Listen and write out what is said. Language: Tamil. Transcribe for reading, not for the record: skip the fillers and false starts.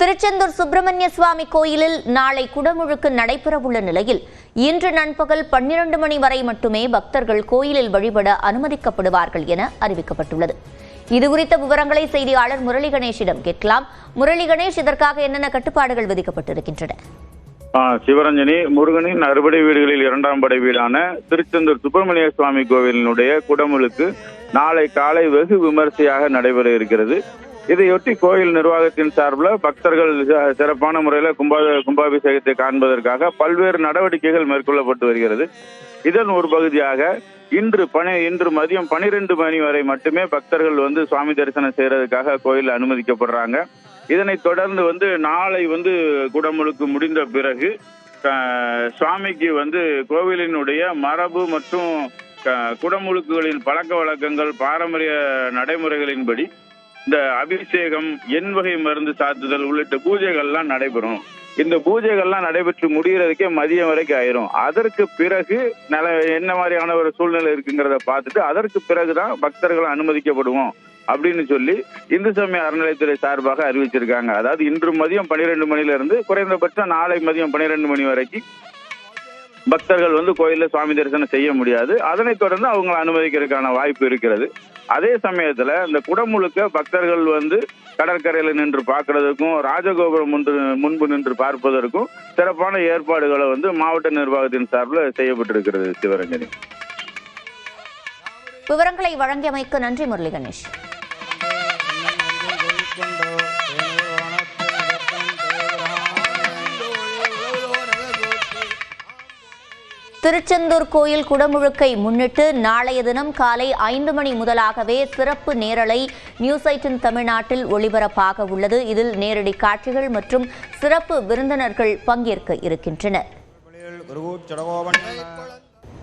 திருச்செந்தூர் சுப்பிரமணிய சுவாமி கோயிலில் நாளை குடமுழுக்கு நடைபெறவுள்ள நிலையில் இன்று நண்பகல் 12 மணி வரை மட்டுமே பக்தர்கள் கோயிலில் வழிபட அனுமதிக்கப்படுவார்கள் என அறிவிக்கப்பட்டுள்ளது. இதுகுறித்த விவரங்களை செய்தியாளர் முரளி கணேஷிடம் கேட்கலாம். முரளி கணேஷ், இதற்காக என்னென்ன கட்டுப்பாடுகள் விதிக்கப்பட்டிருக்கின்றன? சிவரஞ்சனி, முருகனின் அறுபடை வீடுகளில் 2ஆம் படை வீடான திருச்செந்தூர் சுப்பிரமணிய சுவாமி கோவிலினுடைய குடமுழுக்கு நாளை காலை வெகு விமரிசையாக நடைபெற இருக்கிறது. இதையொட்டி கோயில் நிர்வாகத்தின் சார்பில் பக்தர்கள் சிறப்பான முறையில் கும்பாபிஷேகத்தை காண்பதற்காக பல்வேறு நடவடிக்கைகள் மேற்கொள்ளப்பட்டு வருகிறது. இதன் ஒரு பகுதியாக இன்று மதியம் 12 மணி வரை மட்டுமே பக்தர்கள் சுவாமி தரிசனம் செய்யறதுக்காக கோயில் அனுமதிக்கப்படுறாங்க. இதனைத் தொடர்ந்து நாளை குடமுழுக்கு முடிந்த பிறகு சுவாமிக்கு கோவிலினுடைய மரபு மற்றும் குடமுழுக்குகளின் பழக்க வழக்கங்கள், பாரம்பரிய நடைமுறைகளின்படி இந்த அபிஷேகம், எண்வகை மருந்து சாத்துதல் உள்ளிட்ட பூஜைகள்லாம் நடைபெறும். இந்த பூஜைகள்லாம் நடைபெற்று முடிகிறதுக்கே மதியம் வரைக்கும் ஆயிரும். அதற்கு பிறகு என்ன மாதிரியான ஒரு சூழ்நிலை இருக்குங்கிறத பார்த்துட்டு அதற்கு பிறகுதான் பக்தர்கள் அனுமதிக்கப்படுவோம் அப்படின்னு சொல்லி இந்து சமய அறநிலையத்துறை சார்பாக அறிவிச்சிருக்காங்க. அதாவது இன்று மதியம் 12 மணில இருந்து குறைந்தபட்சம் நாளை மதியம் 12 மணி வரைக்கும் பக்தர்கள் கோயிலில் சுவாமி தரிசனம் செய்ய முடியாது. அதனைத் தொடர்ந்து அவங்களை அனுமதிக்கிறதுக்கான வாய்ப்பு இருக்கிறது. அதே சமயத்துல இந்த குடமுழுக்க பக்தர்கள் கடற்கரையில நின்று பார்க்கறதுக்கும் ராஜகோபுரம் முன்பு நின்று பார்ப்பதற்கும் சிறப்பான ஏற்பாடுகளை மாவட்ட நிர்வாகத்தின் சார்பில் செய்யப்பட்டிருக்கிறது. சிவரஞ்சனி, விவரங்களை வழங்கியமைக்கு நன்றி முரளி கணேஷ். திருச்செந்தூர் கோயில் குடமுழுக்கை முன்னிட்டு நாளைய தினம் காலை 5 மணி முதலாகவே சிறப்பு நேரலை நியூஸ் 18 தமிழ்நாட்டில் ஒளிபரப்பாக உள்ளது. இதில் நேரடி காட்சிகள் மற்றும் சிறப்பு விருந்தினர்கள் பங்கேற்க இருக்கின்றனர்.